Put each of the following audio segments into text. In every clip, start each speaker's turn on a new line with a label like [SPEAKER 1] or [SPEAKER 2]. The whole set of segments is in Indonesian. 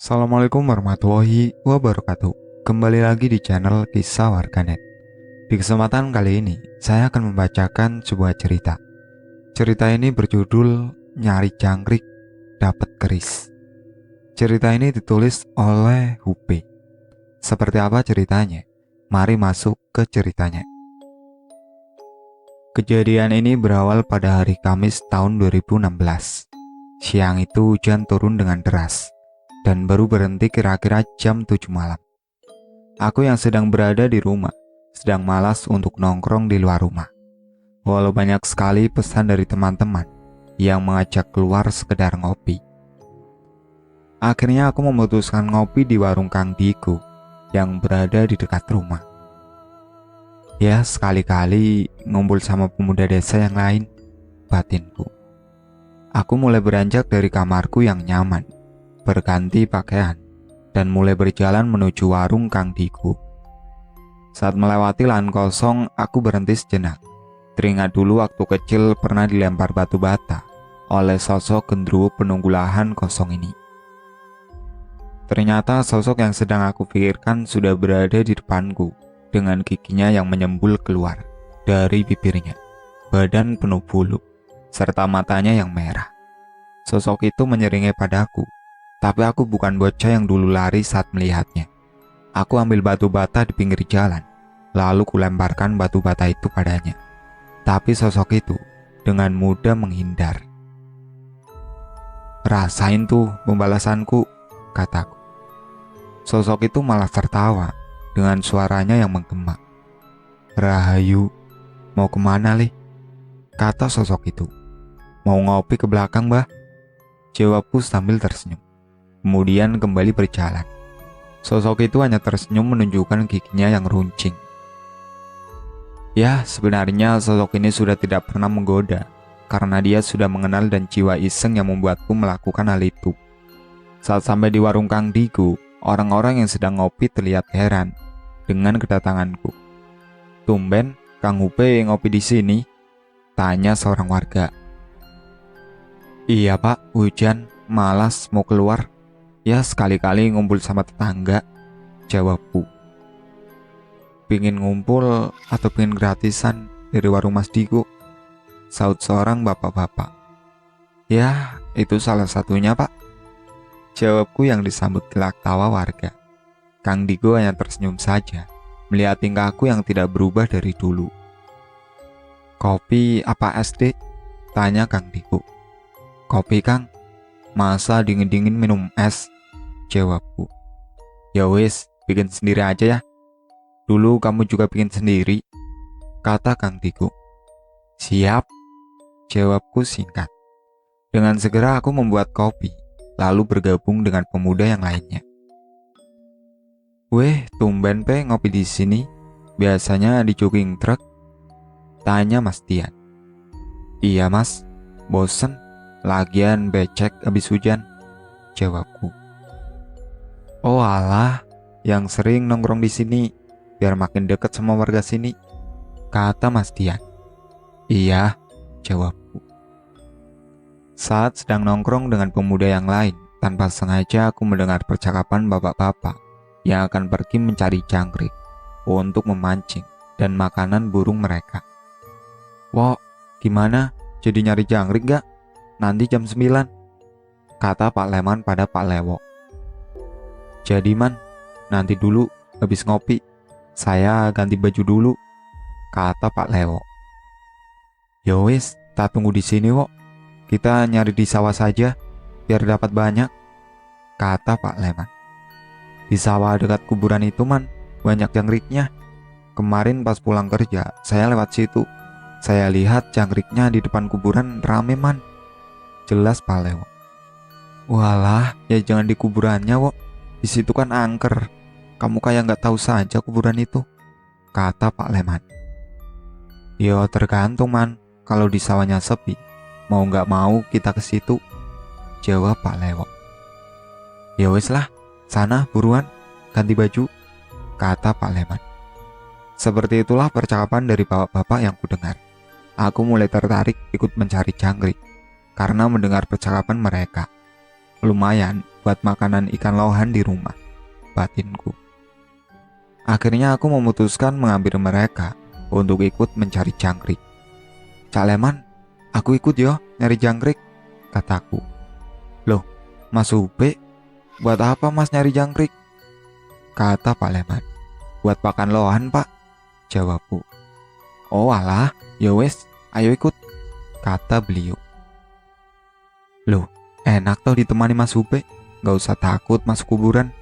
[SPEAKER 1] Assalamualaikum warahmatullahi wabarakatuh. Kembali lagi di channel Kisah Warganet. Di kesempatan kali ini, saya akan membacakan sebuah cerita. Cerita ini berjudul Nyari Jangkrik Dapat Keris. Cerita ini ditulis oleh Hupe. Seperti apa ceritanya? Mari masuk ke ceritanya. Kejadian ini berawal pada hari Kamis tahun 2016. Siang itu hujan turun dengan deras dan baru berhenti kira-kira jam 7 malam. Aku yang sedang berada di rumah, sedang malas untuk nongkrong di luar rumah. Walau banyak sekali pesan dari teman-teman yang mengajak keluar sekedar ngopi. Akhirnya aku memutuskan ngopi di warung Kang Diku yang berada di dekat rumah. Ya, sekali-kali ngumpul sama pemuda desa yang lain, batinku. Aku mulai beranjak dari kamarku yang nyaman, berganti pakaian, dan mulai berjalan menuju warung Kang Diku. Saat melewati lahan kosong, aku berhenti sejenak. Teringat dulu waktu kecil pernah dilempar batu bata oleh sosok gendruwo penunggu lahan kosong ini. Ternyata sosok yang sedang aku pikirkan sudah berada di depanku dengan giginya yang menyembul keluar dari bibirnya, badan penuh bulu, serta matanya yang merah. Sosok itu menyeringai padaku. Tapi aku bukan bocah yang dulu lari saat melihatnya. Aku ambil batu bata di pinggir jalan, lalu kulemparkan batu bata itu padanya. Tapi sosok itu dengan mudah menghindar. "Rasain tuh pembalasanku," kataku. Sosok itu malah tertawa dengan suaranya yang menggema. "Rahayu, mau kemana lih?" kata sosok itu. "Mau ngopi ke belakang, Mbah," jawabku sambil tersenyum. Kemudian kembali berjalan. Sosok itu hanya tersenyum menunjukkan giginya yang runcing. Ya, sebenarnya sosok ini sudah tidak pernah menggoda, karena dia sudah mengenal dan jiwa iseng yang membuatku melakukan hal itu. Saat sampai di warung Kang Diku, orang-orang yang sedang ngopi terlihat heran dengan kedatanganku. "Tumben, Kang Hupe ngopi di sini?" tanya seorang warga. "Iya Pak, hujan, malas mau keluar. Ya sekali-kali ngumpul sama tetangga," jawabku. "Pingin ngumpul atau pingin gratisan dari warung Mas Diku?" saut seorang bapak-bapak. "Ya, itu salah satunya Pak," jawabku yang disambut gelak tawa warga. Kang Diku hanya tersenyum saja, melihat tingkahku yang tidak berubah dari dulu. "Kopi apa es, Dek?" tanya Kang Diku. "Kopi, Kang. Masa dingin-dingin minum es?" jawabku. "Ya wis, bikin sendiri aja ya. Dulu kamu juga bikin sendiri," kata Kang Diku. "Siap," jawabku singkat. Dengan segera aku membuat kopi, lalu bergabung dengan pemuda yang lainnya. "Weh, tumben pe ngopi di sini. Biasanya di jogging truk?" tanya Mas Tian. "Iya Mas, bosen. Lagian becek habis hujan," jawabku. "Oh alah, yang sering nongkrong di sini biar makin deket sama warga sini," kata Mas Tian. "Iya," jawabku. Saat sedang nongkrong dengan pemuda yang lain, tanpa sengaja aku mendengar percakapan bapak-bapak yang akan pergi mencari jangkrik untuk memancing dan makanan burung mereka. "Wok, gimana? Jadi nyari jangkrik gak? Nanti jam 9, kata Pak Leman pada Pak Lewo. "Jadi Man, nanti dulu habis ngopi. Saya ganti baju dulu," kata Pak Lewo. "Ya wis, tak tunggu di sini Wok. Kita nyari di sawah saja biar dapat banyak," kata Pak Leman. "Di sawah dekat kuburan itu Man, banyak jangkriknya. Kemarin pas pulang kerja, saya lewat situ. Saya lihat jangkriknya di depan kuburan rame Man," jelas Pak Lewo. "Walah, ya jangan di kuburannya Wok. Di situ kan angker. Kamu kayak nggak tahu saja kuburan itu," kata Pak Leman. "Yo tergantung Man. Kalau di sawahnya sepi, mau nggak mau kita ke situ," jawab Pak Lewo. "Ya wes lah, sana buruan, ganti baju," kata Pak Leman. Seperti itulah percakapan dari bapak-bapak yang kudengar. Aku mulai tertarik ikut mencari jangkrik karena mendengar percakapan mereka. Lumayan buat makanan ikan lohan di rumah, batinku. Akhirnya aku memutuskan mengambil mereka untuk ikut mencari jangkrik. Cak Leman, aku ikut yo nyari jangkrik, kataku. Loh, Mas Upe, buat apa Mas nyari jangkrik? Kata Pak Leman. Buat pakan lohan, Pak, jawabku. Oh alah, ya wes, ayo ikut, kata beliau. Loh, enak toh ditemani Mas Upe, gak usah takut masuk kuburan,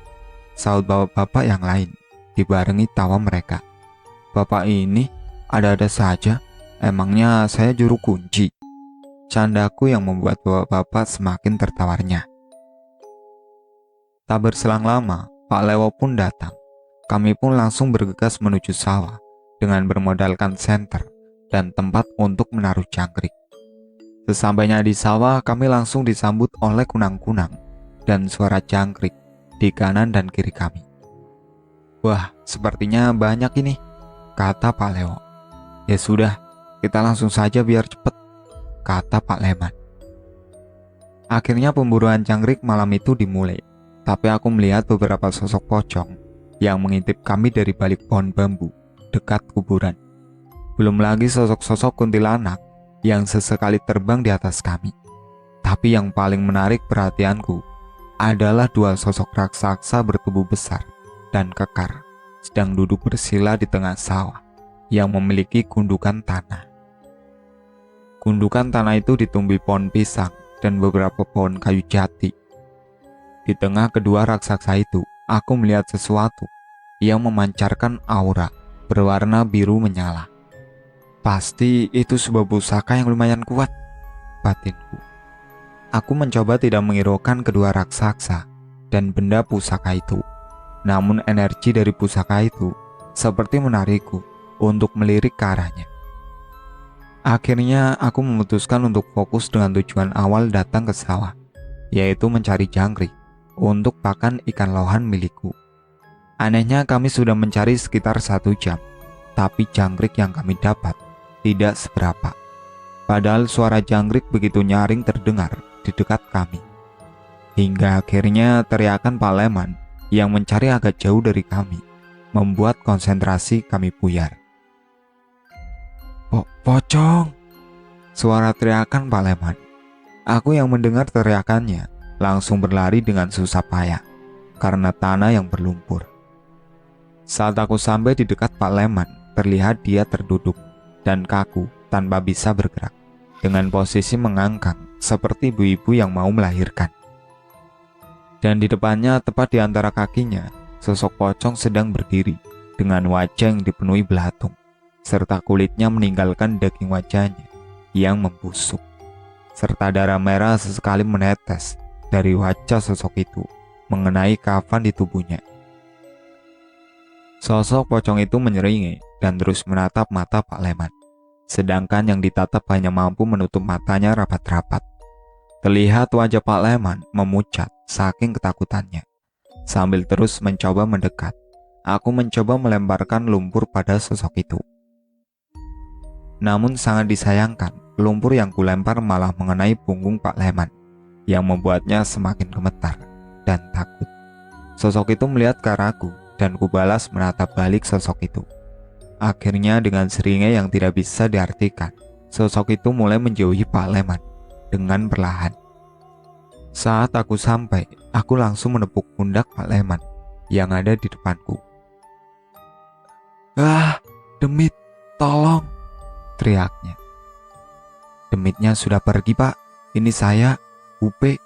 [SPEAKER 1] saut bapak-bapak yang lain, dibarengi tawa mereka. Bapak ini ada-ada saja, emangnya saya juru kunci? Candaku yang membuat bapak-bapak semakin tertawarnya. Tak berselang lama, Pak Lewo pun datang. Kami pun langsung bergegas menuju sawah dengan bermodalkan senter dan tempat untuk menaruh jangkrik. Sesampainya di sawah, kami langsung disambut oleh kunang-kunang dan suara jangkrik di kanan dan kiri kami. Wah, sepertinya banyak ini, kata Pak Lewo. Ya sudah, kita langsung saja biar cepet, kata Pak Leman. Akhirnya pemburuan jangkrik malam itu dimulai, tapi aku melihat beberapa sosok pocong yang mengintip kami dari balik pohon bambu dekat kuburan. Belum lagi sosok-sosok kuntilanak yang sesekali terbang di atas kami. Tapi yang paling menarik perhatianku adalah dua sosok raksasa bertubuh besar dan kekar sedang duduk bersila di tengah sawah yang memiliki gundukan tanah. Gundukan tanah itu ditumbuhi pohon pisang dan beberapa pohon kayu jati. Di tengah kedua raksasa itu, aku melihat sesuatu yang memancarkan aura berwarna biru menyala. Pasti itu sebuah pusaka yang lumayan kuat, batinku. Aku mencoba tidak menghiraukan kedua raksasa dan benda pusaka itu. Namun energi dari pusaka itu seperti menarikku untuk melirik ke arahnya. Akhirnya aku memutuskan untuk fokus dengan tujuan awal datang ke sawah, yaitu mencari jangkrik untuk pakan ikan lohan milikku. Anehnya kami sudah mencari sekitar 1 jam, tapi jangkrik yang kami dapat tidak seberapa. Padahal suara jangkrik begitu nyaring terdengar di dekat kami. Hingga akhirnya teriakan Pak Leman yang mencari agak jauh dari kami membuat konsentrasi kami buyar. Pocong! Suara teriakan Pak Leman. Aku yang mendengar teriakannya langsung berlari dengan susah payah karena tanah yang berlumpur. Saat aku sampai di dekat Pak Leman, terlihat dia terduduk dan kaku tanpa bisa bergerak, dengan posisi mengangkang seperti ibu-ibu yang mau melahirkan. Dan di depannya, tepat di antara kakinya, sosok pocong sedang berdiri dengan wajah yang dipenuhi belatung, serta kulitnya meninggalkan daging wajahnya yang membusuk, serta darah merah sesekali menetes dari wajah sosok itu mengenai kafan di tubuhnya. Sosok pocong itu menyeringai dan terus menatap mata Pak Leman, sedangkan yang ditatap hanya mampu menutup matanya rapat-rapat. Terlihat wajah Pak Leman memucat saking ketakutannya. Sambil terus mencoba mendekat, aku mencoba melemparkan lumpur pada sosok itu. Namun sangat disayangkan, lumpur yang kulempar malah mengenai punggung Pak Leman, yang membuatnya semakin gemetar dan takut. Sosok itu melihat ke arahku, dan kubalas menatap balik sosok itu. Akhirnya dengan seringai yang tidak bisa diartikan, sosok itu mulai menjauhi Pak Leman dengan perlahan. Saat aku sampai, aku langsung menepuk pundak Pak Leman yang ada di depanku. "Ah, demit, tolong!" teriaknya. "Demitnya sudah pergi, Pak. Ini saya, Upe,"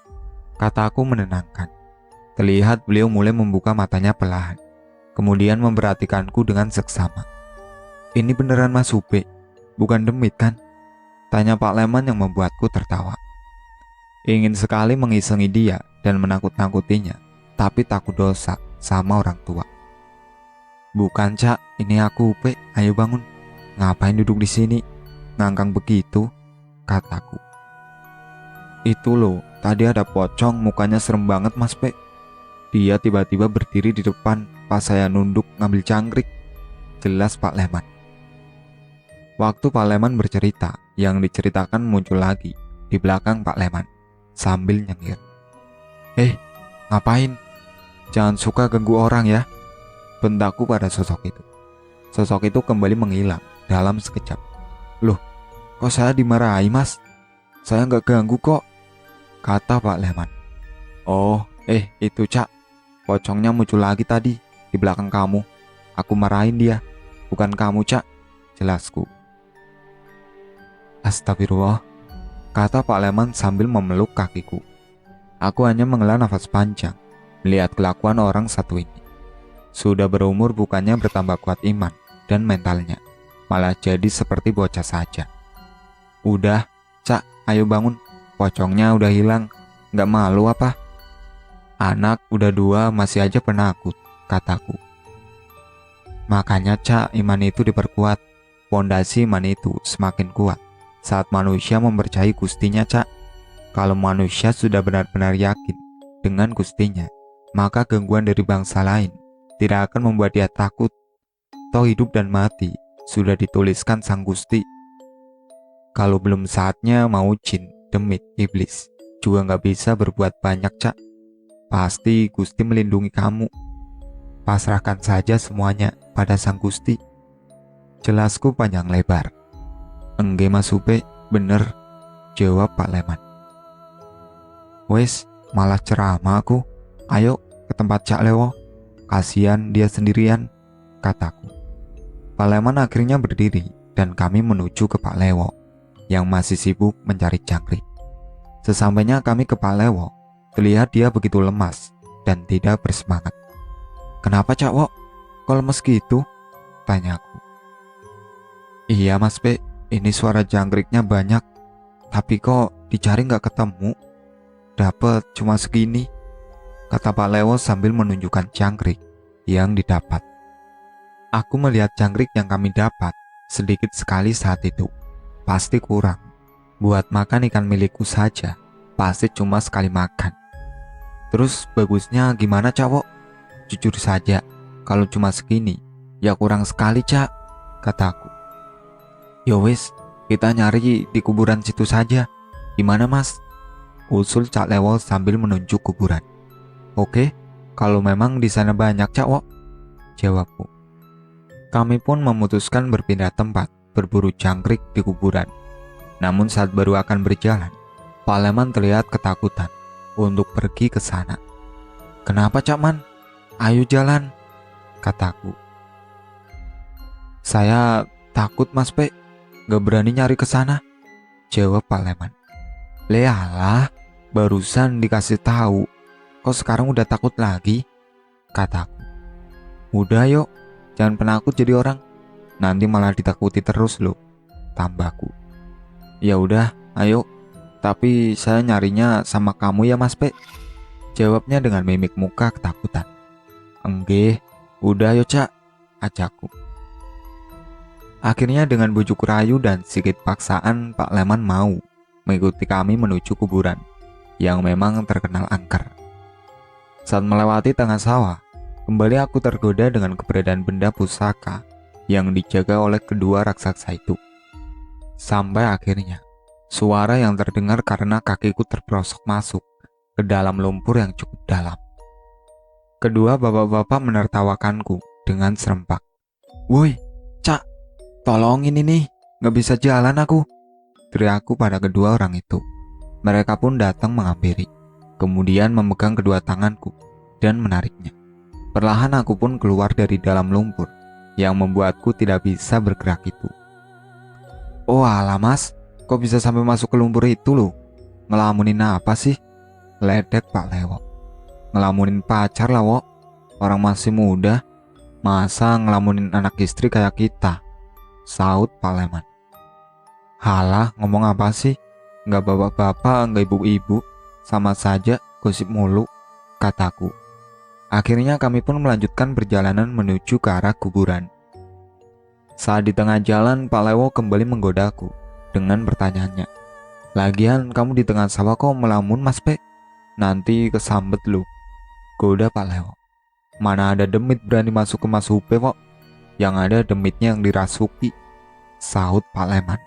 [SPEAKER 1] kataku menenangkan. Terlihat beliau mulai membuka matanya perlahan, kemudian memperhatikanku dengan seksama. "Ini beneran Mas Upe, bukan demit kan?" tanya Pak Leman yang membuatku tertawa. Ingin sekali mengisengi dia dan menakut-nakutinya, tapi takut dosa sama orang tua. "Bukan, Cak, ini aku Upe, ayo bangun. Ngapain duduk di sini? Ngangkang begitu," kataku. "Itu loh, tadi ada pocong, mukanya serem banget Mas Pe. Dia tiba-tiba berdiri di depan pas saya nunduk ngambil jangkrik," jelas Pak Leman. Waktu Pak Leman bercerita, yang diceritakan muncul lagi di belakang Pak Leman sambil nyengir. ngapain? Jangan suka ganggu orang ya, bentakku pada sosok itu. Sosok itu kembali menghilang dalam sekejap. Loh, kok saya dimarahi mas? Saya nggak ganggu kok, kata Pak Leman. Oh, itu Cak, pocongnya muncul lagi tadi di belakang kamu. Aku marahin dia, bukan kamu Cak, jelasku. Astagfirullah, kata Pak Leman sambil memeluk kakiku. Aku hanya menghela nafas panjang melihat kelakuan orang satu ini. Sudah berumur bukannya bertambah kuat iman dan mentalnya, malah jadi seperti bocah saja. Udah, Cak, ayo bangun, pocongnya udah hilang, nggak malu apa? Anak udah 2 masih aja penakut, kataku. Makanya Cak, iman itu diperkuat, pondasi iman itu semakin kuat saat manusia mempercayai Gustinya Cak. Kalau manusia sudah benar-benar yakin dengan Gustinya, maka gangguan dari bangsa lain tidak akan membuat dia takut. Toh hidup dan mati sudah dituliskan Sang Gusti. Kalau belum saatnya mau jin, demit, iblis juga nggak bisa berbuat banyak Cak. Pasti Gusti melindungi kamu. Pasrahkan saja semuanya pada Sang Gusti, jelasku panjang lebar. Engge Mas Upe, bener, jawab Pak Leman. Wes, malah ceramah aku. Ayo ke tempat Cak Lewo, kasihan dia sendirian, kataku. Pak Leman akhirnya berdiri dan kami menuju ke Pak Lewo yang masih sibuk mencari jangkrik. Sesampainya kami ke Pak Lewo, terlihat dia begitu lemas dan tidak bersemangat. Kenapa Cak Wo? Kok lemes gitu? Tanyaku. Iya Mas Pe, ini suara jangkriknya banyak, tapi kok dicari nggak ketemu. Dapat cuma segini, kata Pak Lewo sambil menunjukkan jangkrik yang didapat. Aku melihat jangkrik yang kami dapat sedikit sekali saat itu. Pasti kurang. Buat makan ikan milikku saja, pasti cuma sekali makan. Terus bagusnya gimana Cak Wo? Jujur saja, kalau cuma segini, ya kurang sekali Cak, kataku. Yowes, kita nyari di kuburan situ saja. Gimana Mas? Usul Cak Lewo sambil menunjuk kuburan. Oke, kalau memang di sana banyak Cak Wo, jawabku. Kami pun memutuskan berpindah tempat berburu jangkrik di kuburan. Namun saat baru akan berjalan, Pak Leman terlihat ketakutan untuk pergi ke sana. Kenapa Cak Man? Ayo jalan, kataku. Saya takut Mas Pe, gak berani nyari ke sana, jawab Pak Leman. Lealah, barusan dikasih tahu, kok sekarang udah takut lagi, kataku. Udah yuk, jangan penakut jadi orang, nanti malah ditakuti terus loh, tambahku. Ya udah, ayo, tapi saya nyarinya sama kamu ya Mas Pe, jawabnya dengan mimik muka ketakutan. Enggih, udah yuk Cak, ajakku. Akhirnya dengan bujuk rayu dan sedikit paksaan Pak Leman mau mengikuti kami menuju kuburan yang memang terkenal angker. Saat melewati tengah sawah, kembali aku tergoda dengan keberadaan benda pusaka yang dijaga oleh kedua raksasa itu. Sampai akhirnya, suara yang terdengar karena kakiku terperosok masuk ke dalam lumpur yang cukup dalam. Kedua bapak-bapak menertawakanku dengan serempak. Woi, Cak, tolongin ini, gak bisa jalan aku, teriakku pada kedua orang itu. Mereka pun datang menghampiri, kemudian memegang kedua tanganku dan menariknya. Perlahan aku pun keluar dari dalam lumpur yang membuatku tidak bisa bergerak itu. Oh alah Mas, kok bisa sampai masuk ke lumpur itu loh? Ngelamunin apa sih? Ledek Pak Lewo. Ngelamunin pacar lah Wo, orang masih muda, masa ngelamunin anak istri kayak kita, saut Pak Leman. Halah, ngomong apa sih? Nggak bapak-bapak, nggak ibu-ibu, sama saja gosip mulu, kataku. Akhirnya kami pun melanjutkan perjalanan menuju ke arah kuburan. Saat di tengah jalan, Pak Lewo kembali menggodaku dengan pertanyaannya. Lagian kamu di tengah sawah kok melamun Mas Pe? Nanti kesambet lu, goda Pak Lewo. Mana ada demit berani masuk ke Mas Upe kok? Yang ada demitnya yang dirasuki, sahut Pak Leman.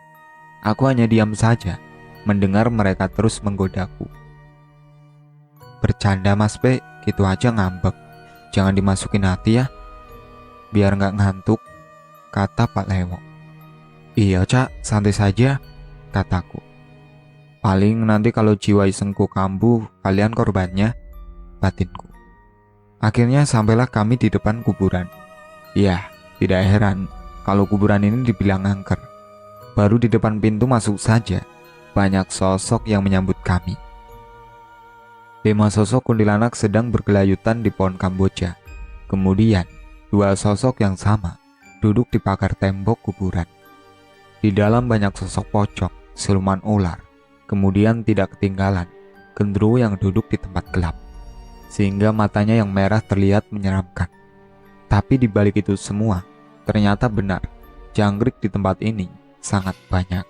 [SPEAKER 1] Aku hanya diam saja mendengar mereka terus menggodaku. Bercanda Mas Pe, gitu aja ngambek. Jangan dimasukin hati ya, biar nggak ngantuk, kata Pak Lewo. Iya Cak, santai saja, kataku. Paling nanti kalau jiwa isengku kambuh, kalian korbannya, batinku. Akhirnya sampailah kami di depan kuburan. Ya, tidak heran kalau kuburan ini dibilang angker. Baru di depan pintu masuk saja, banyak sosok yang menyambut kami. 5 sosok kuntilanak sedang bergelayutan di pohon Kamboja. Kemudian, 2 sosok yang sama duduk di pagar tembok kuburan. Di dalam banyak sosok pocong, siluman ular. Kemudian tidak ketinggalan, genderuwo yang duduk di tempat gelap, sehingga matanya yang merah terlihat menyeramkan. Tapi di balik itu semua, ternyata benar, jangkrik di tempat ini sangat banyak.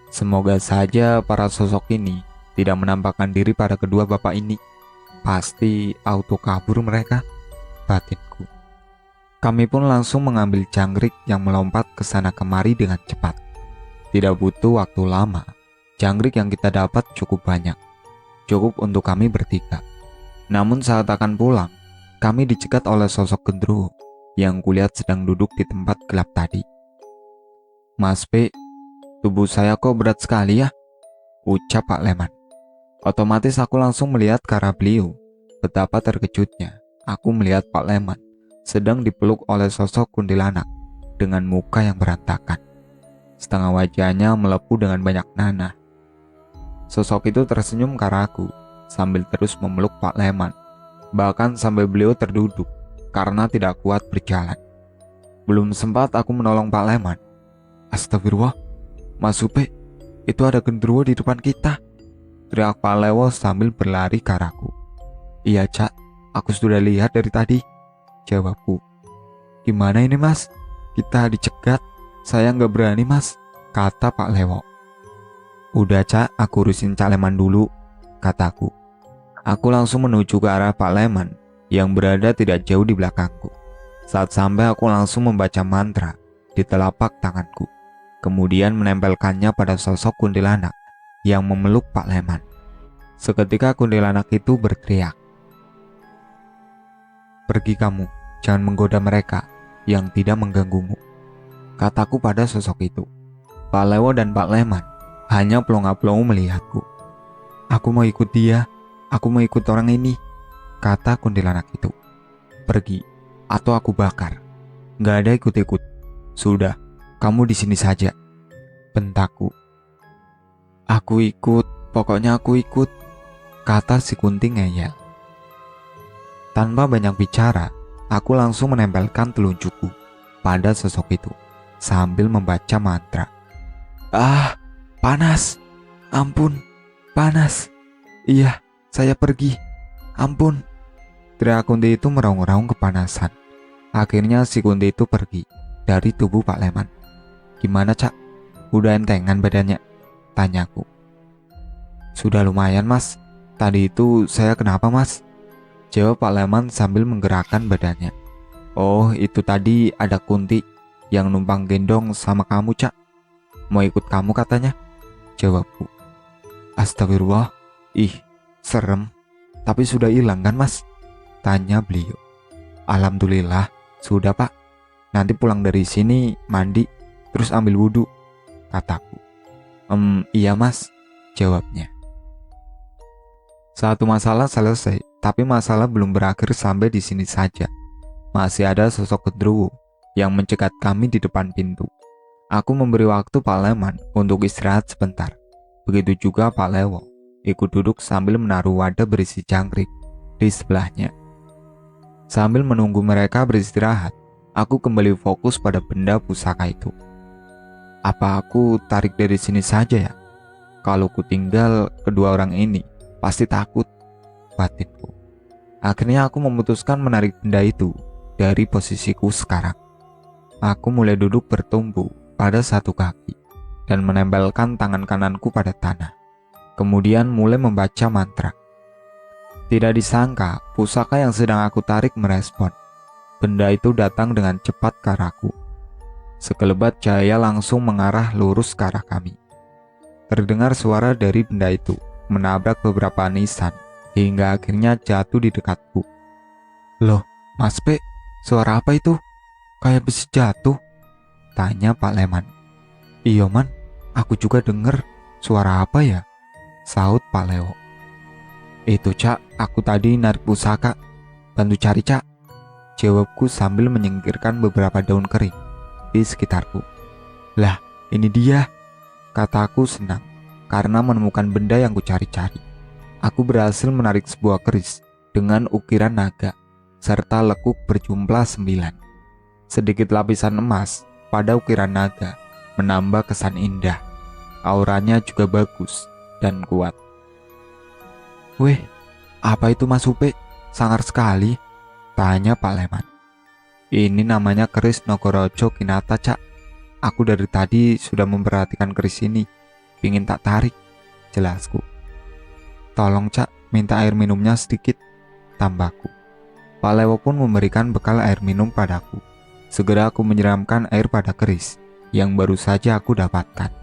[SPEAKER 1] Semoga saja para sosok ini tidak menampakkan diri pada kedua bapak ini. Pasti auto kabur mereka, batinku. Kami pun langsung mengambil jangkrik yang melompat ke sana kemari dengan cepat. Tidak butuh waktu lama, jangkrik yang kita dapat cukup banyak. Cukup untuk kami bertiga. Namun saat akan pulang, kami dicegat oleh sosok genderuwo yang kulihat sedang duduk di tempat gelap tadi. Mas P, tubuh saya kok berat sekali ya, ucap Pak Leman. Otomatis aku langsung melihat ke arah beliau. Betapa terkejutnya aku melihat Pak Leman sedang dipeluk oleh sosok kuntilanak dengan muka yang berantakan. Setengah wajahnya melepuh dengan banyak nanah. Sosok itu tersenyum ke arahku sambil terus memeluk Pak Leman, bahkan sampai beliau terduduk karena tidak kuat berjalan. Belum sempat aku menolong Pak Leman. Astagfirullah, Mas Supe, itu ada genderuwo di depan kita, teriak Pak Lewo sambil berlari ke arahku. Iya Cak, aku sudah lihat dari tadi, jawabku. Gimana ini Mas? Kita dicegat, saya nggak berani Mas, kata Pak Lewo. Udah Cak, aku urusin Cak Leman dulu, kataku. Aku langsung menuju ke arah Pak Leman yang berada tidak jauh di belakangku. Saat sampai aku langsung membaca mantra di telapak tanganku, kemudian menempelkannya pada sosok kuntilanak yang memeluk Pak Leman. Seketika kuntilanak itu berteriak, "Pergi kamu, jangan menggoda mereka yang tidak mengganggumu," kataku pada sosok itu. Pak Lewo dan Pak Leman hanya pelongo-pelongo melihatku. Aku mau ikut dia, aku mau ikut orang ini, kata kuntilanak itu. Pergi, atau aku bakar. Gak ada ikut-ikut. Sudah, kamu di sini saja, bentakku. Aku ikut, pokoknya aku ikut, kata si Kunti ngeyel. Tanpa banyak bicara, aku langsung menempelkan telunjukku pada sosok itu sambil membaca mantra. Ah, panas, ampun, panas. Iya, saya pergi, ampun. Teriak Kunti itu meraung-raung kepanasan. Akhirnya si Kunti itu pergi dari tubuh Pak Leman. Gimana Cak? Udah entengan badannya? Tanyaku. Sudah lumayan Mas. Tadi itu saya kenapa Mas? Jawab Pak Leman sambil menggerakkan badannya. Oh, itu tadi ada Kunti yang numpang gendong sama kamu Cak. Mau ikut kamu katanya, jawabku. Astagfirullah, ih serem. Tapi sudah hilang kan Mas? Tanya beliau. Alhamdulillah, sudah Pak. Nanti pulang dari sini mandi, terus ambil wudhu, kataku. Iya Mas, jawabnya. Satu masalah selesai, tapi masalah belum berakhir sampai di sini saja. Masih ada sosok genderuwo yang mencegat kami di depan pintu. Aku memberi waktu Pak Leman untuk istirahat sebentar. Begitu juga Pak Lewo ikut duduk sambil menaruh wadah berisi jangkrik di sebelahnya. Sambil menunggu mereka beristirahat, aku kembali fokus pada benda pusaka itu. Apa aku tarik dari sini saja ya? Kalau ku tinggal, kedua orang ini pasti takut, batinku. Akhirnya aku memutuskan menarik benda itu dari posisiku sekarang. Aku mulai duduk bertumpu pada satu kaki dan menempelkan tangan kananku pada tanah. Kemudian mulai membaca mantra. Tidak disangka, pusaka yang sedang aku tarik merespon. Benda itu datang dengan cepat ke arahku. Sekelebat cahaya langsung mengarah lurus ke arah kami. Terdengar suara dari benda itu menabrak beberapa nisan hingga akhirnya jatuh di dekatku. "Loh, Mas P, suara apa itu? Kayak besi jatuh," tanya Pak Leman. "Iya man, aku juga denger. Suara apa ya?" saut Pak Leo. "Itu Cak, aku tadi narik pusaka. Bantu cari Cak," jawabku sambil menyingkirkan beberapa daun kering di sekitarku. "Lah, ini dia," kataku senang karena menemukan benda yang kucari-cari. Aku berhasil menarik sebuah keris dengan ukiran naga serta lekuk berjumlah 9. Sedikit lapisan emas pada ukiran naga menambah kesan indah. Auranya juga bagus dan kuat. "Weh, apa itu Mas Upe? Sangar sekali," tanya Pak Leman. "Ini namanya keris Nogorojo Kinata Cak. Aku dari tadi sudah memperhatikan keris ini, pingin tak tarik," jelasku. "Tolong Cak, minta air minumnya sedikit," tambahku. Pak Lewo pun memberikan bekal air minum padaku. Segera aku menyiramkan air pada keris yang baru saja aku dapatkan.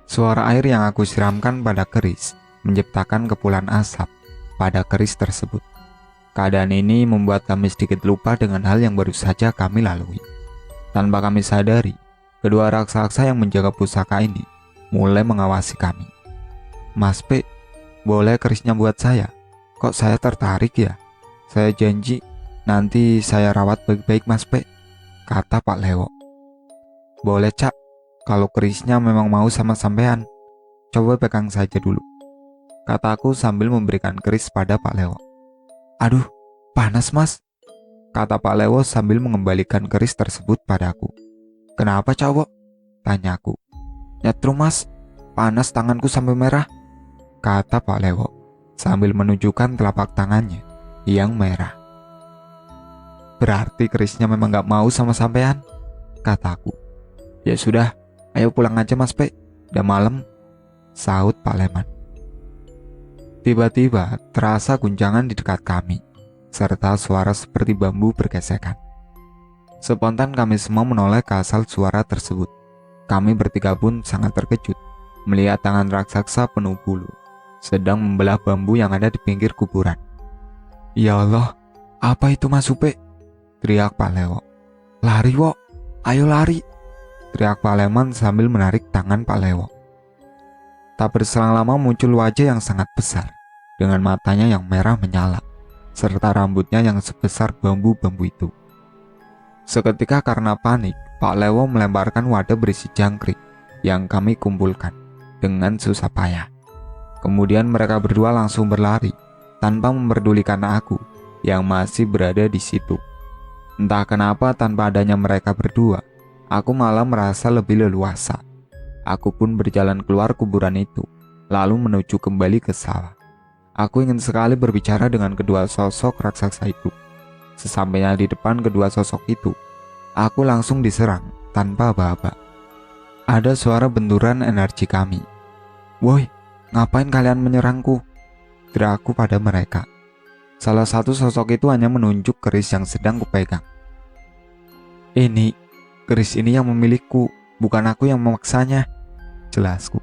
[SPEAKER 1] Suara air yang aku siramkan pada keris menciptakan kepulan asap pada keris tersebut. Keadaan ini membuat kami sedikit lupa dengan hal yang baru saja kami lalui. Tanpa kami sadari, kedua raksasa yang menjaga pusaka ini mulai mengawasi kami. "Mas P, boleh kerisnya buat saya? Kok saya tertarik ya? Saya janji nanti saya rawat baik-baik Mas P," kata Pak Lewo. "Boleh Cak, kalau kerisnya memang mau sama sampean. Coba pegang saja dulu," kataku sambil memberikan keris pada Pak Lewo. "Aduh, panas Mas," kata Pak Lewo sambil mengembalikan keris tersebut padaku. "Kenapa cowok?" tanyaku. "Nyetrum Mas, panas tanganku sampai merah," kata Pak Lewo sambil menunjukkan telapak tangannya yang merah. "Berarti kerisnya memang gak mau sama sampean," kataku. "Ya sudah, ayo pulang aja Mas P, udah malam," saut Pak Leman. Tiba-tiba terasa guncangan di dekat kami, serta suara seperti bambu bergesekan. Spontan kami semua menoleh ke asal suara tersebut. Kami bertiga pun sangat terkejut melihat tangan raksasa penuh bulu sedang membelah bambu yang ada di pinggir kuburan. "Ya Allah, apa itu Mas Upe?" teriak Pak Lewo. "Lari Wok, ayo lari," teriak Pak Leman sambil menarik tangan Pak Lewo. Tak berselang lama muncul wajah yang sangat besar dengan matanya yang merah menyala serta rambutnya yang sebesar bambu-bambu itu. Seketika karena panik, Pak Lewo melemparkan wadah berisi jangkrik yang kami kumpulkan dengan susah payah. Kemudian mereka berdua langsung berlari tanpa memperdulikan aku yang masih berada di situ. Entah kenapa tanpa adanya mereka berdua, aku malah merasa lebih leluasa. Aku pun berjalan keluar kuburan itu, lalu menuju kembali ke sawah. Aku ingin sekali berbicara dengan kedua sosok raksasa itu. Sesampainya di depan kedua sosok itu, aku langsung diserang tanpa aba-aba. Ada suara benturan energi kami. "Woi, ngapain kalian menyerangku?" teriakku pada mereka. Salah satu sosok itu hanya menunjuk keris yang sedang kupegang. "Ini, keris ini yang memilikiku, bukan aku yang memaksanya," jelasku.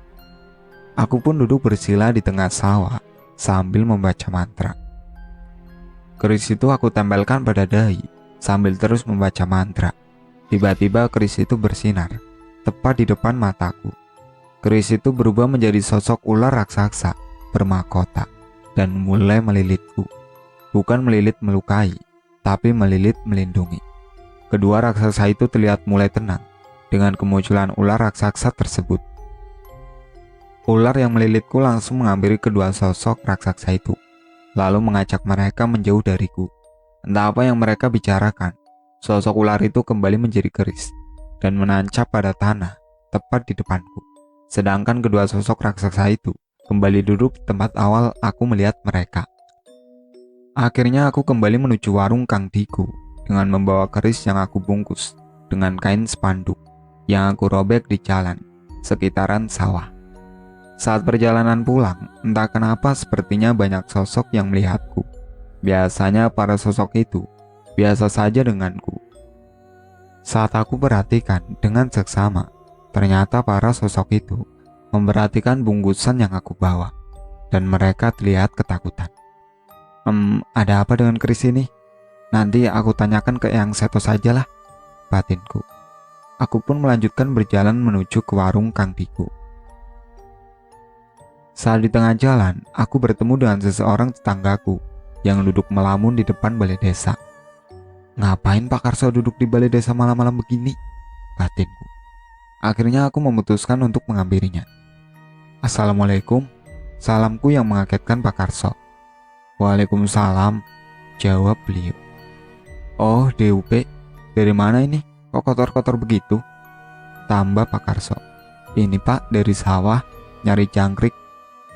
[SPEAKER 1] Aku pun duduk bersila di tengah sawah sambil membaca mantra. Keris itu aku tempelkan pada dahi sambil terus membaca mantra. Tiba-tiba keris itu bersinar tepat di depan mataku. Keris itu berubah menjadi sosok ular raksasa bermahkota dan mulai melilitku. Bukan melilit melukai, tapi melilit melindungi. Kedua raksasa itu terlihat mulai tenang dengan kemunculan ular raksasa tersebut. Ular yang melilitku langsung menghampiri kedua sosok raksasa itu, lalu mengajak mereka menjauh dariku. Entah apa yang mereka bicarakan, sosok ular itu kembali menjadi keris dan menancap pada tanah tepat di depanku. Sedangkan kedua sosok raksasa itu kembali duduk di tempat awal aku melihat mereka. Akhirnya aku kembali menuju warung Kang Diku dengan membawa keris yang aku bungkus dengan kain spanduk yang aku robek di jalan sekitaran sawah. Saat perjalanan pulang, entah kenapa sepertinya banyak sosok yang melihatku. Biasanya para sosok itu biasa saja denganku. Saat aku perhatikan dengan seksama, ternyata para sosok itu memperhatikan bungkusan yang aku bawa dan mereka terlihat ketakutan. Ada apa dengan keris ini? Nanti aku tanyakan ke Eyang Seto sajalah, batinku. Aku pun melanjutkan berjalan menuju ke warung Kang Diku. Saat di tengah jalan, aku bertemu dengan seseorang tetanggaku yang duduk melamun di depan balai desa. Ngapain Pak Karso duduk di balai desa malam-malam begini? Batinku. Akhirnya aku memutuskan untuk menghampirinya. Assalamualaikum, salamku yang mengagetkan Pak Karso. Waalaikumsalam, jawab beliau. Oh, DUP, dari mana ini? Kok kotor-kotor begitu? Tambah Pak Karso. Ini Pak, dari sawah, nyari jangkrik.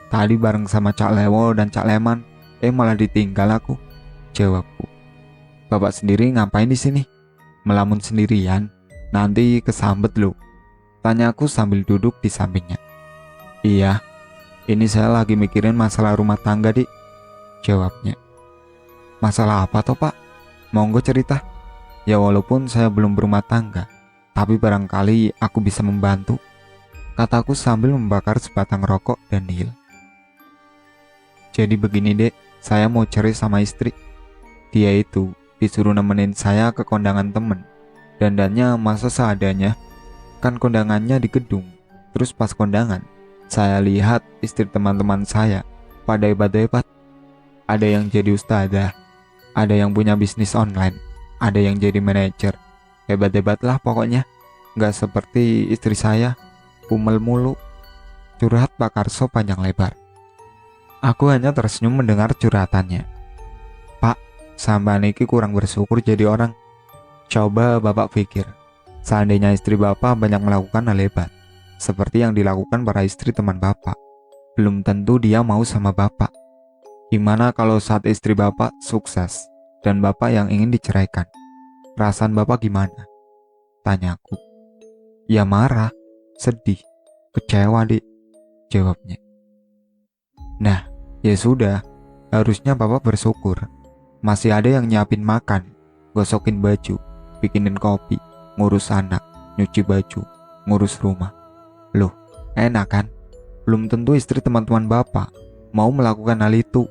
[SPEAKER 1] Tadi bareng sama Cak Lewo dan Cak Leman, malah ditinggal aku, jawabku. Bapak sendiri ngapain di sini? Melamun sendirian, nanti kesambet loh, tanyaku sambil duduk di sampingnya. Iya, ini saya lagi mikirin masalah rumah tangga, Dik, jawabnya. Masalah apa toh Pak? Monggo cerita. Ya walaupun saya belum berumah tangga, tapi barangkali aku bisa membantu, kataku sambil membakar sebatang rokok dan nihil. Jadi begini Dek, saya mau cerai sama istri. Dia itu disuruh nemenin saya ke kondangan temen. Dandannya masa seadanya, kan kondangannya di gedung. Terus pas kondangan, saya lihat istri teman-teman saya pada hebat-hebat. Ada yang jadi ustadzah, ada yang punya bisnis online, ada yang jadi manajer. Hebat-hebat lah pokoknya. Gak seperti istri saya, kumel mulu. Curhat Pak Karso panjang lebar. Aku hanya tersenyum mendengar curhatannya. Pak, sampean iki kurang bersyukur jadi orang. Coba Bapak pikir, seandainya istri Bapak banyak melakukan hal hebat, seperti yang dilakukan para istri teman Bapak, belum tentu dia mau sama Bapak. Gimana kalau saat istri Bapak sukses dan Bapak yang ingin diceraikan? Perasaan Bapak gimana? Tanyaku. Ya marah, sedih, kecewa Dik, jawabnya. Nah, ya sudah, harusnya Bapak bersyukur. Masih ada yang nyiapin makan, gosokin baju, bikinin kopi, ngurus anak, nyuci baju, ngurus rumah. Loh, enak kan? Belum tentu istri teman-teman Bapak mau melakukan hal itu.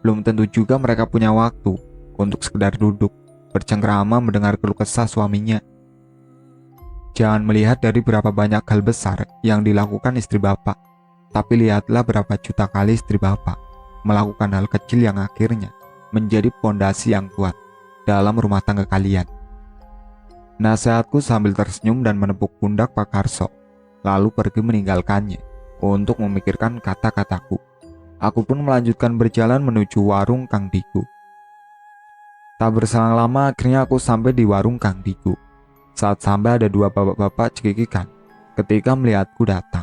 [SPEAKER 1] Belum tentu juga mereka punya waktu untuk sekedar duduk, bercengkrama mendengar keluh kesah suaminya. Jangan melihat dari berapa banyak hal besar yang dilakukan istri Bapak, tapi lihatlah berapa juta kali istri Bapak melakukan hal kecil yang akhirnya menjadi pondasi yang kuat dalam rumah tangga kalian. Nasihatku sambil tersenyum dan menepuk pundak Pak Karso, lalu pergi meninggalkannya untuk memikirkan kata-kataku. Aku pun melanjutkan berjalan menuju warung Kang Diku. Tak berselang lama akhirnya aku sampai di warung Kang Diku. Saat sampai ada dua bapak-bapak cekikikan ketika melihatku datang.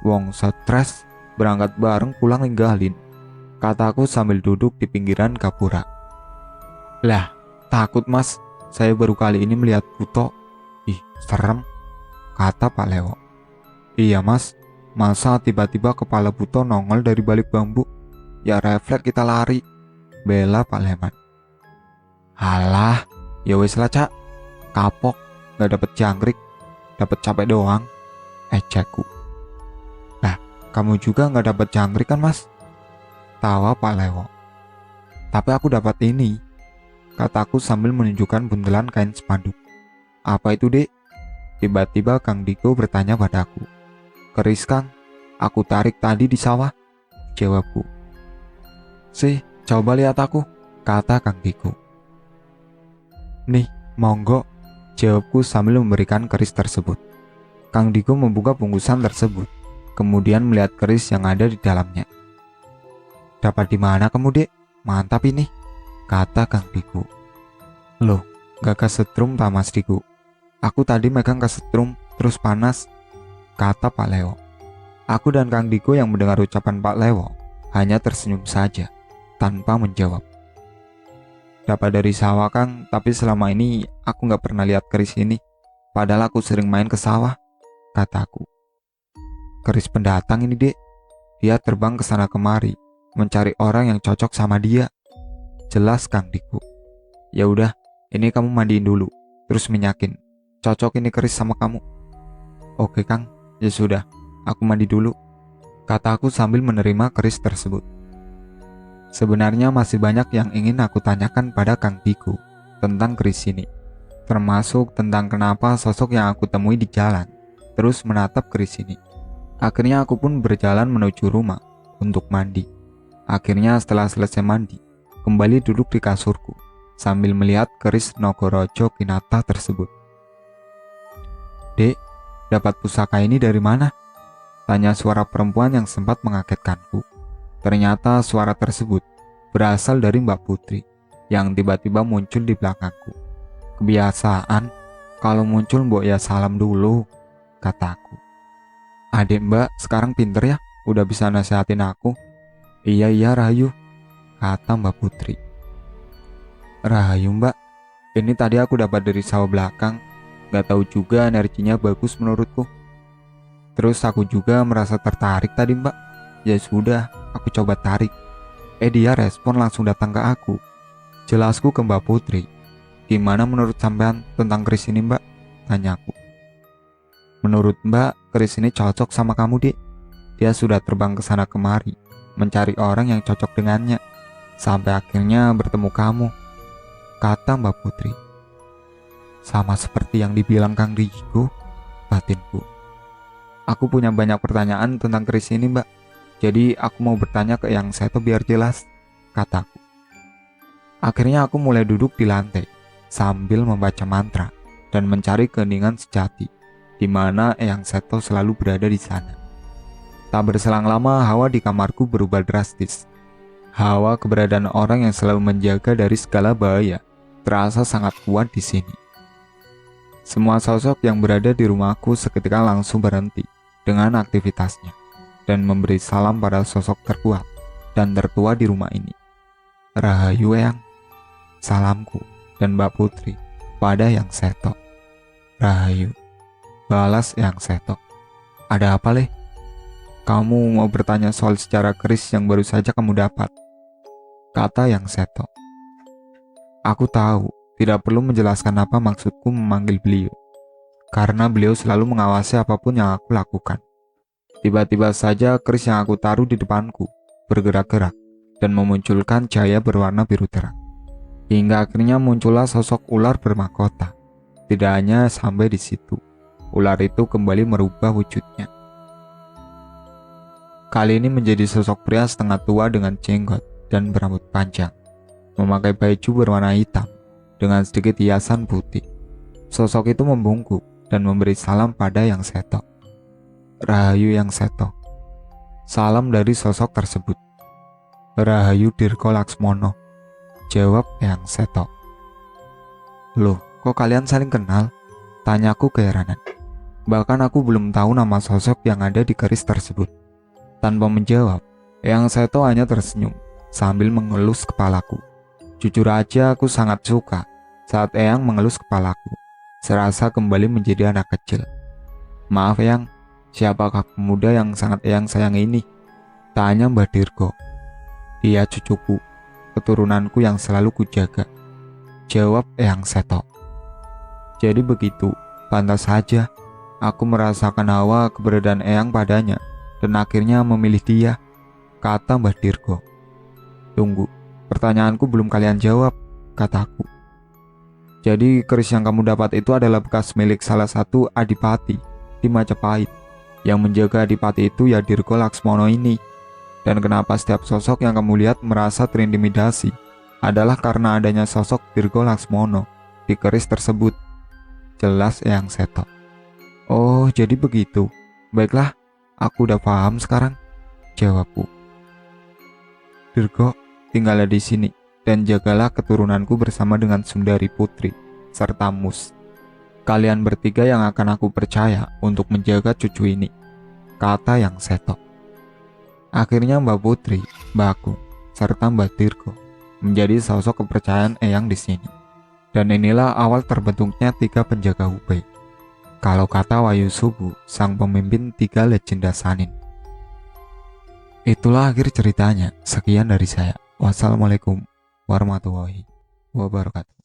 [SPEAKER 1] Wong stres, berangkat bareng pulang ninggalin, kataku sambil duduk di pinggiran gapura. Lah, takut Mas, saya baru kali ini melihat kuto. Ih, serem, kata Pak Lewo. Iya Mas, masa tiba-tiba kepala buto nongol dari balik bambu? Ya refleks kita lari, bela Pak Leman. Halah, ya wis lah Cak, kapok, gak dapet jangkrik, dapet capek doang, ejekku. Lah, kamu juga gak dapet jangkrik kan Mas? Tawa Pak Lewo. Tapi aku dapat ini, kataku sambil menunjukkan buntelan kain spanduk. Apa itu Dek? Tiba-tiba Kang Diko bertanya padaku. Keris Kang, aku tarik tadi di sawah, jawabku. Sih, coba lihat aku, kata Kang Diko. Nih, monggo, jawabku sambil memberikan keris tersebut. Kang Diko membuka bungkusan tersebut, kemudian melihat keris yang ada di dalamnya. Dapat di mana kamu Dek? Mantap ini, kata Kang Diko. Loh, gak kesetrum Pak Mas Diko. Aku tadi megang kesetrum, terus panas, kata Pak Lewo. Aku dan Kang Diko yang mendengar ucapan Pak Lewo hanya tersenyum saja, tanpa menjawab. Dapat dari sawah Kang, tapi selama ini aku gak pernah lihat keris ini. Padahal aku sering main ke sawah, kataku. Keris pendatang ini Dek. Dia terbang ke sana kemari, mencari orang yang cocok sama dia, jelas Kang Diko. Ya udah, ini kamu mandiin dulu, terus minyakin. Cocok ini keris sama kamu. Oke Kang, ya sudah, aku mandi dulu, kataku sambil menerima keris tersebut. Sebenarnya masih banyak yang ingin aku tanyakan pada Kang Tiku tentang keris ini, termasuk tentang kenapa sosok yang aku temui di jalan terus menatap keris ini. Akhirnya aku pun berjalan menuju rumah untuk mandi. Akhirnya setelah selesai mandi, kembali duduk di kasurku sambil melihat keris Nogorojo Kinata tersebut. "Dek, dapat pusaka ini dari mana?" tanya suara perempuan yang sempat mengagetkanku. Ternyata suara tersebut berasal dari Mbak Putri yang tiba-tiba muncul di belakangku. "Kebiasaan, kalau muncul mbok ya salam dulu," kataku. "Adik Mbak sekarang pinter ya, udah bisa nasihatin aku." Iya Rahayu," kata Mbak Putri. "Rahayu Mbak, ini tadi aku dapat dari sawah belakang, gak tahu juga energinya bagus menurutku. Terus aku juga merasa tertarik tadi Mbak. Ya sudah, aku coba tarik. Dia respon langsung datang ke aku. Jelasku ke Mbak Putri. "Gimana menurut sampean tentang keris ini Mbak?" tanyaku. "Menurut Mbak, keris ini cocok sama kamu Dik. Dia sudah terbang ke sana kemari, mencari orang yang cocok dengannya, sampai akhirnya bertemu kamu," kata Mbak Putri. "Sama seperti yang dibilang Kang Rigo," batinku. "Aku punya banyak pertanyaan tentang keris ini Mbak. Jadi aku mau bertanya ke Yang Seto biar jelas," kataku. Akhirnya aku mulai duduk di lantai sambil membaca mantra dan mencari keheningan sejati, di mana Yang Seto selalu berada di sana. Tak berselang lama, hawa di kamarku berubah drastis. Hawa keberadaan orang yang selalu menjaga dari segala bahaya terasa sangat kuat di sini. Semua sosok yang berada di rumahku seketika langsung berhenti dengan aktivitasnya dan memberi salam pada sosok terkuat dan tertua di rumah ini. "Rahayu Eyang," salamku dan Mbak Putri pada Yang Seto. "Rahayu," balas Yang Seto. "Ada apa Leh? Kamu mau bertanya soal sejarah keris yang baru saja kamu dapat," kata Yang Seto. Aku tahu tidak perlu menjelaskan apa maksudku memanggil beliau, karena beliau selalu mengawasi apapun yang aku lakukan. Tiba-tiba saja keris yang aku taruh di depanku bergerak-gerak dan memunculkan cahaya berwarna biru terang. Hingga akhirnya muncullah sosok ular bermahkota. Tidak hanya sampai di situ, ular itu kembali merubah wujudnya. Kali ini menjadi sosok pria setengah tua dengan jenggot dan berambut panjang, memakai baju berwarna hitam dengan sedikit hiasan putih. Sosok itu membungkuk dan memberi salam pada Yang Seto. "Rahayu Yang Seto," salam dari sosok tersebut. "Rahayu Dirgo Laksmono," jawab Yang Seto. "Loh, kok kalian saling kenal?" tanyaku keheranan. Bahkan aku belum tahu nama sosok yang ada di keris tersebut. Tanpa menjawab, Yang Seto hanya tersenyum sambil mengelus kepalaku. Jujur aja aku sangat suka saat Eyang mengelus kepalaku, serasa kembali menjadi anak kecil. "Maaf Eyang, siapakah pemuda yang sangat Eyang sayang ini?" tanya Mbak Dirgo. "Dia cucuku, keturunanku yang selalu kujaga," jawab Eyang Seto. "Jadi begitu, pantas saja aku merasakan hawa keberadaan Eyang padanya dan akhirnya memilih dia," kata Mbak Dirgo. "Tunggu, pertanyaanku belum kalian jawab," kataku. "Jadi keris yang kamu dapat itu adalah bekas milik salah satu adipati di Majapahit. Yang menjaga adipati itu ya Dirgo Laksmono ini. Dan kenapa setiap sosok yang kamu lihat merasa terintimidasi adalah karena adanya sosok Dirgo Laksmono di keris tersebut," jelas Eyang Seto. "Oh, jadi begitu. Baiklah, aku udah paham sekarang," jawabku. "Dirgo, tinggallah di sini dan jagalah keturunanku bersama dengan Sundari Putri serta Mus. Kalian bertiga yang akan aku percaya untuk menjaga cucu ini," kata Yang Seto. Akhirnya Mbak Putri, Mbak Agung, serta Mbak Dirgo menjadi sosok kepercayaan Eyang di sini. Dan inilah awal terbentuknya 3 penjaga Hubei. Kalau kata Wahyu Subu, sang pemimpin 3 legenda Sanin. Itulah akhir ceritanya. Sekian dari saya. Wassalamualaikum warahmatullahi wabarakatuh.